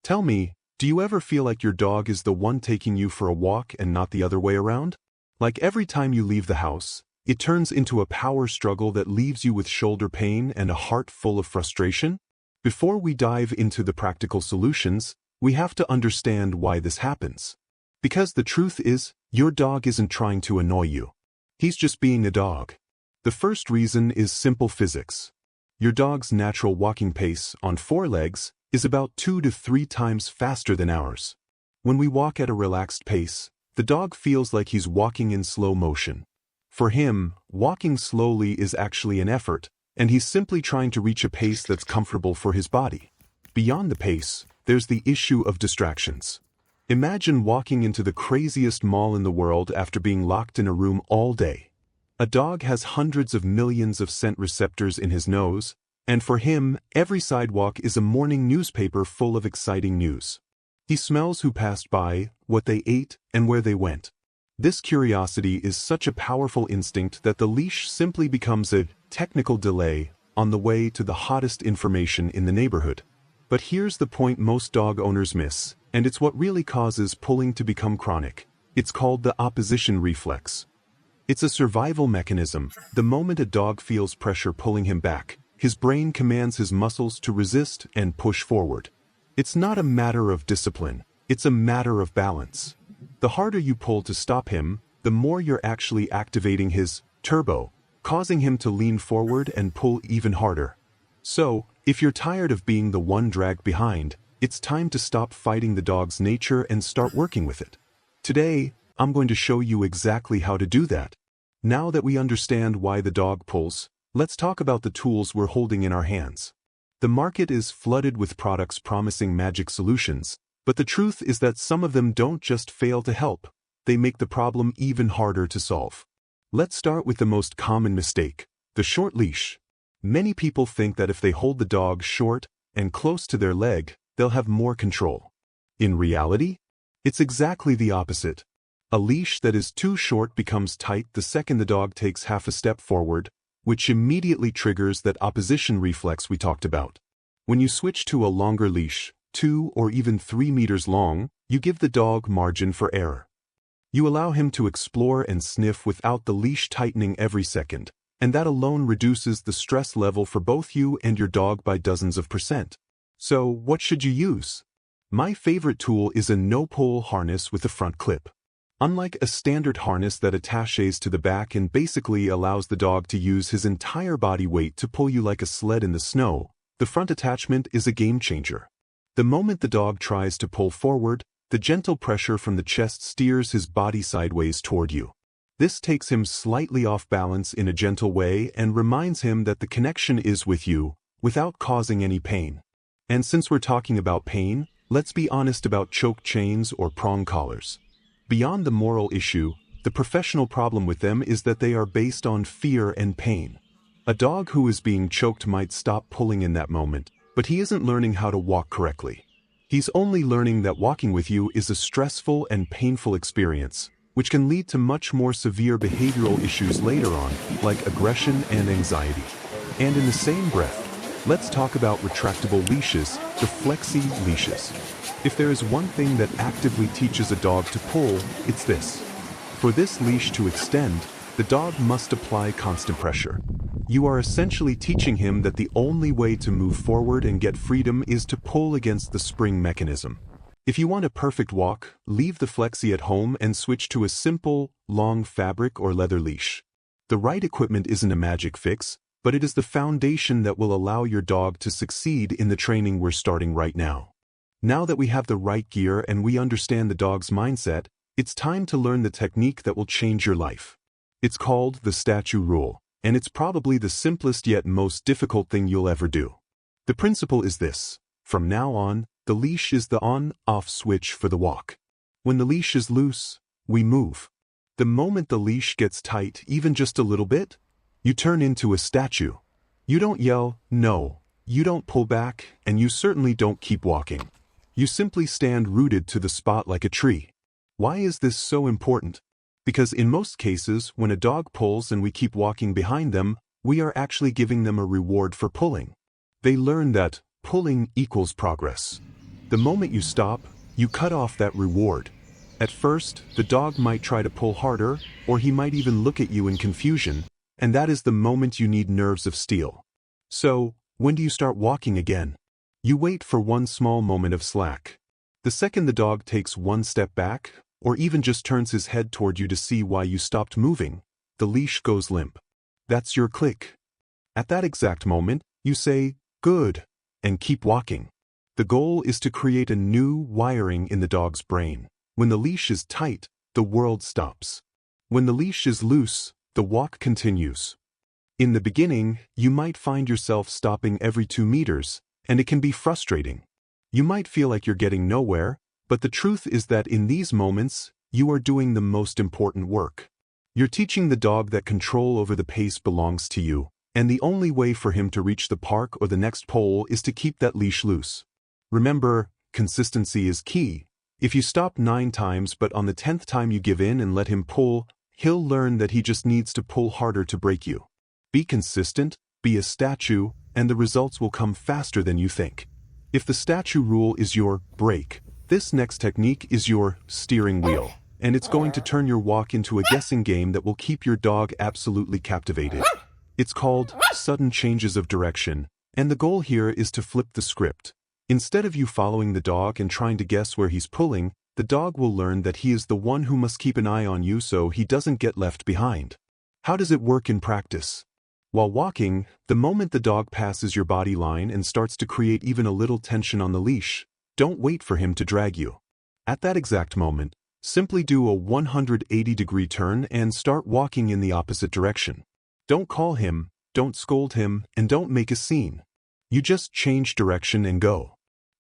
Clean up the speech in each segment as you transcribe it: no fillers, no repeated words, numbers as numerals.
Tell me, do you ever feel like your dog is the one taking you for a walk and not the other way around? Like every time you leave the house, it turns into a power struggle that leaves you with shoulder pain and a heart full of frustration? Before we dive into the practical solutions, we have to understand why this happens. Because the truth is, your dog isn't trying to annoy you. He's just being a dog. The first reason is simple physics. Your dog's natural walking pace, on 4 legs, is about 2 to 3 times faster than ours. When we walk at a relaxed pace, the dog feels like he's walking in slow motion. For him, walking slowly is actually an effort, and he's simply trying to reach a pace that's comfortable for his body. Beyond the pace, there's the issue of distractions. Imagine walking into the craziest mall in the world after being locked in a room all day. A dog has hundreds of millions of scent receptors in his nose, and for him, every sidewalk is a morning newspaper full of exciting news. He smells who passed by, what they ate, and where they went. This curiosity is such a powerful instinct that the leash simply becomes a technical delay on the way to the hottest information in the neighborhood. But here's the point most dog owners miss, and it's what really causes pulling to become chronic. It's called the opposition reflex. It's a survival mechanism. The moment a dog feels pressure pulling him back, his brain commands his muscles to resist and push forward. It's not a matter of discipline, it's a matter of balance. The harder you pull to stop him, the more you're actually activating his turbo, causing him to lean forward and pull even harder. So, if you're tired of being the one dragged behind, it's time to stop fighting the dog's nature and start working with it. Today, I'm going to show you exactly how to do that. Now that we understand why the dog pulls, let's talk about the tools we're holding in our hands. The market is flooded with products promising magic solutions, but the truth is that some of them don't just fail to help, they make the problem even harder to solve. Let's start with the most common mistake, the short leash. Many people think that if they hold the dog short and close to their leg, they'll have more control. In reality, it's exactly the opposite. A leash that is too short becomes tight the second the dog takes half a step forward, which immediately triggers that opposition reflex we talked about. When you switch to a longer leash, 2 or even 3 meters long, you give the dog margin for error. You allow him to explore and sniff without the leash tightening every second, and that alone reduces the stress level for both you and your dog by dozens of %. So, what should you use? My favorite tool is a no-pull harness with a front clip. Unlike a standard harness that attaches to the back and basically allows the dog to use his entire body weight to pull you like a sled in the snow, the front attachment is a game changer. The moment the dog tries to pull forward, the gentle pressure from the chest steers his body sideways toward you. This takes him slightly off balance in a gentle way and reminds him that the connection is with you, without causing any pain. And since we're talking about pain, let's be honest about choke chains or prong collars. Beyond the moral issue, the professional problem with them is that they are based on fear and pain. A dog who is being choked might stop pulling in that moment, but he isn't learning how to walk correctly. He's only learning that walking with you is a stressful and painful experience, which can lead to much more severe behavioral issues later on, like aggression and anxiety. And in the same breath, let's talk about retractable leashes, the flexi leashes. If there is one thing that actively teaches a dog to pull, it's this. For this leash to extend, the dog must apply constant pressure. You are essentially teaching him that the only way to move forward and get freedom is to pull against the spring mechanism. If you want a perfect walk, leave the flexi at home and switch to a simple, long fabric or leather leash. The right equipment isn't a magic fix, but it is the foundation that will allow your dog to succeed in the training we're starting right now. Now that we have the right gear and we understand the dog's mindset, it's time to learn the technique that will change your life. It's called the statue rule, and it's probably the simplest yet most difficult thing you'll ever do. The principle is this: from now on, the leash is the on-off switch for the walk. When the leash is loose, we move. The moment the leash gets tight, even just a little bit, you turn into a statue. You don't yell, no, you don't pull back, and you certainly don't keep walking. You simply stand rooted to the spot like a tree. Why is this so important? Because in most cases, when a dog pulls and we keep walking behind them, we are actually giving them a reward for pulling. They learn that pulling equals progress. The moment you stop, you cut off that reward. At first, the dog might try to pull harder, or he might even look at you in confusion, and that is the moment you need nerves of steel. So, when do you start walking again? You wait for one small moment of slack. The second the dog takes one step back, or even just turns his head toward you to see why you stopped moving, the leash goes limp. That's your click. At that exact moment, you say, "Good," and keep walking. The goal is to create a new wiring in the dog's brain. When the leash is tight, the world stops. When the leash is loose, the walk continues. In the beginning, you might find yourself stopping every 2 meters, and it can be frustrating. You might feel like you're getting nowhere, but the truth is that in these moments, you are doing the most important work. You're teaching the dog that control over the pace belongs to you, and the only way for him to reach the park or the next pole is to keep that leash loose. Remember, consistency is key. If you stop 9 times but on the 10th time you give in and let him pull, he'll learn that he just needs to pull harder to break you. Be consistent, be a statue, and the results will come faster than you think. If the statue rule is your brake, this next technique is your steering wheel, and it's going to turn your walk into a guessing game that will keep your dog absolutely captivated. It's called sudden changes of direction, and the goal here is to flip the script. Instead of you following the dog and trying to guess where he's pulling, the dog will learn that he is the one who must keep an eye on you so he doesn't get left behind. How does it work in practice? While walking, the moment the dog passes your body line and starts to create even a little tension on the leash, don't wait for him to drag you. At that exact moment, simply do a 180-degree turn and start walking in the opposite direction. Don't call him, don't scold him, and don't make a scene. You just change direction and go.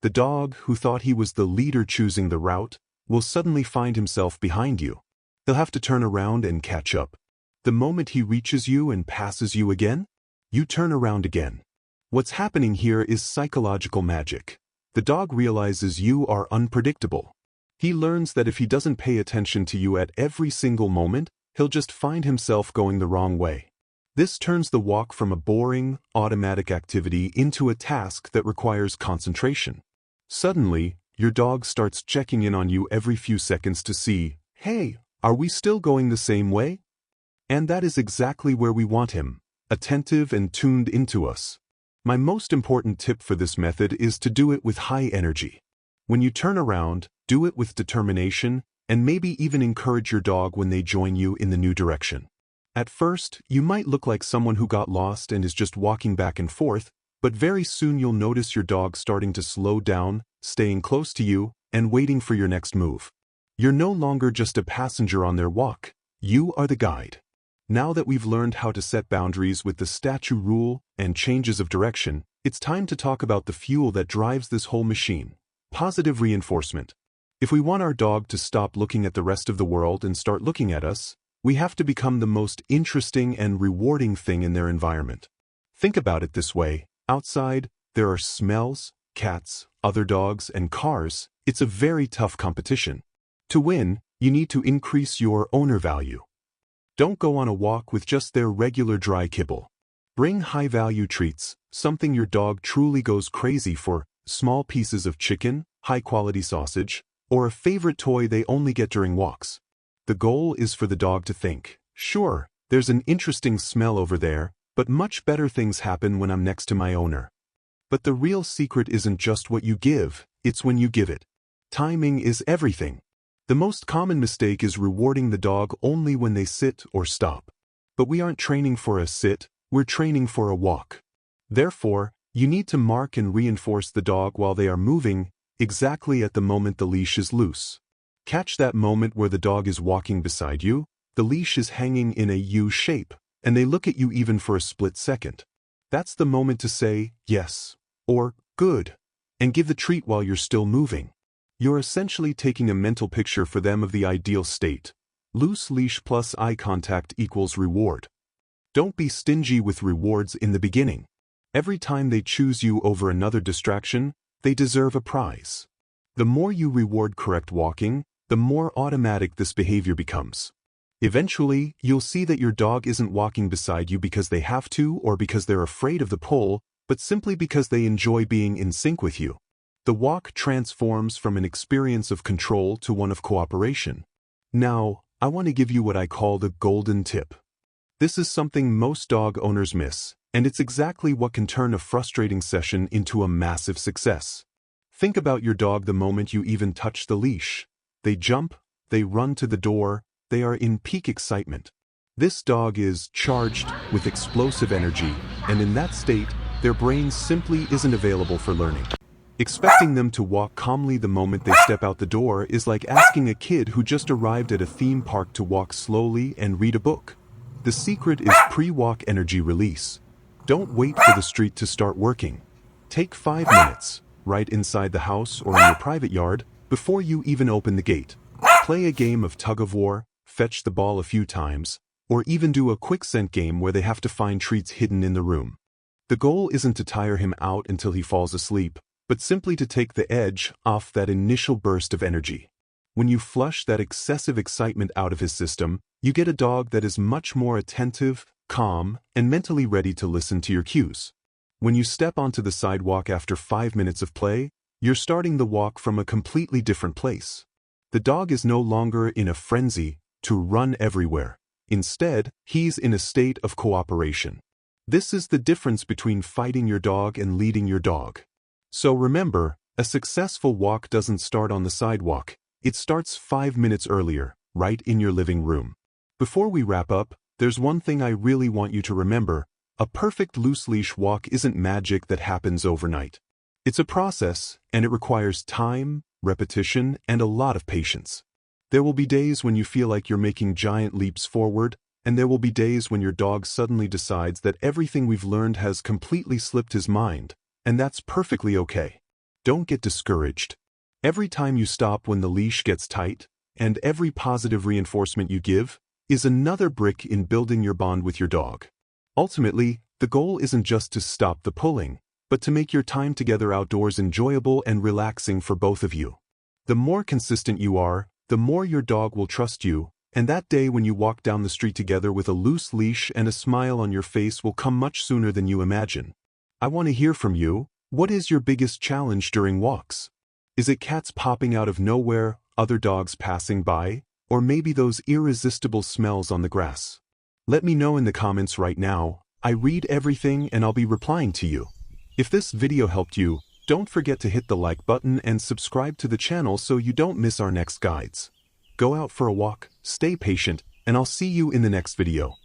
The dog, who thought he was the leader choosing the route, will suddenly find himself behind you. He'll have to turn around and catch up. The moment he reaches you and passes you again, you turn around again. What's happening here is psychological magic. The dog realizes you are unpredictable. He learns that if he doesn't pay attention to you at every single moment, he'll just find himself going the wrong way. This turns the walk from a boring, automatic activity into a task that requires concentration. Suddenly, your dog starts checking in on you every few seconds to see, "Hey, are we still going the same way?" And that is exactly where we want him, attentive and tuned into us. My most important tip for this method is to do it with high energy. When you turn around, do it with determination, and maybe even encourage your dog when they join you in the new direction. At first, you might look like someone who got lost and is just walking back and forth, but very soon you'll notice your dog starting to slow down, staying close to you, and waiting for your next move. You're no longer just a passenger on their walk. You are the guide. Now that we've learned how to set boundaries with the statue rule and changes of direction, it's time to talk about the fuel that drives this whole machine: positive reinforcement. If we want our dog to stop looking at the rest of the world and start looking at us, we have to become the most interesting and rewarding thing in their environment. Think about it this way: outside, there are smells, cats, other dogs, and cars. It's a very tough competition. To win, you need to increase your owner value. Don't go on a walk with just their regular dry kibble. Bring high-value treats, something your dog truly goes crazy for: small pieces of chicken, high-quality sausage, or a favorite toy they only get during walks. The goal is for the dog to think, "Sure, there's an interesting smell over there, but much better things happen when I'm next to my owner." But the real secret isn't just what you give, it's when you give it. Timing is everything. The most common mistake is rewarding the dog only when they sit or stop. But we aren't training for a sit, we're training for a walk. Therefore, you need to mark and reinforce the dog while they are moving, exactly at the moment the leash is loose. Catch that moment where the dog is walking beside you, the leash is hanging in a U shape, and they look at you even for a split second. That's the moment to say, "Yes," or "Good," and give the treat while you're still moving. You're essentially taking a mental picture for them of the ideal state. Loose leash plus eye contact equals reward. Don't be stingy with rewards in the beginning. Every time they choose you over another distraction, they deserve a prize. The more you reward correct walking, the more automatic this behavior becomes. Eventually, you'll see that your dog isn't walking beside you because they have to or because they're afraid of the pole, but simply because they enjoy being in sync with you. The walk transforms from an experience of control to one of cooperation. Now, I want to give you what I call the golden tip. This is something most dog owners miss, and it's exactly what can turn a frustrating session into a massive success. Think about your dog the moment you even touch the leash. They jump, they run to the door, they are in peak excitement. This dog is charged with explosive energy, and in that state, their brain simply isn't available for learning. Expecting them to walk calmly the moment they step out the door is like asking a kid who just arrived at a theme park to walk slowly and read a book. The secret is pre-walk energy release. Don't wait for the street to start working. Take 5 minutes, right inside the house or in your private yard, before you even open the gate. Play a game of tug-of-war, fetch the ball a few times, or even do a quick scent game where they have to find treats hidden in the room. The goal isn't to tire him out until he falls asleep, but simply to take the edge off that initial burst of energy. When you flush that excessive excitement out of his system, you get a dog that is much more attentive, calm, and mentally ready to listen to your cues. When you step onto the sidewalk after 5 minutes of play, you're starting the walk from a completely different place. The dog is no longer in a frenzy to run everywhere. Instead, he's in a state of cooperation. This is the difference between fighting your dog and leading your dog. So remember, a successful walk doesn't start on the sidewalk. It starts 5 minutes earlier, right in your living room. Before we wrap up, there's one thing I really want you to remember. A perfect loose leash walk isn't magic that happens overnight. It's a process, and it requires time, repetition, and a lot of patience. There will be days when you feel like you're making giant leaps forward, and there will be days when your dog suddenly decides that everything we've learned has completely slipped his mind, and that's perfectly okay. Don't get discouraged. Every time you stop when the leash gets tight, and every positive reinforcement you give, is another brick in building your bond with your dog. Ultimately, the goal isn't just to stop the pulling, but to make your time together outdoors enjoyable and relaxing for both of you. The more consistent you are, the more your dog will trust you, and that day when you walk down the street together with a loose leash and a smile on your face will come much sooner than you imagine. I want to hear from you. What is your biggest challenge during walks? Is it cats popping out of nowhere, other dogs passing by, or maybe those irresistible smells on the grass? Let me know in the comments right now. I read everything and I'll be replying to you. If this video helped you, don't forget to hit the like button and subscribe to the channel so you don't miss our next guides. Go out for a walk, stay patient, and I'll see you in the next video.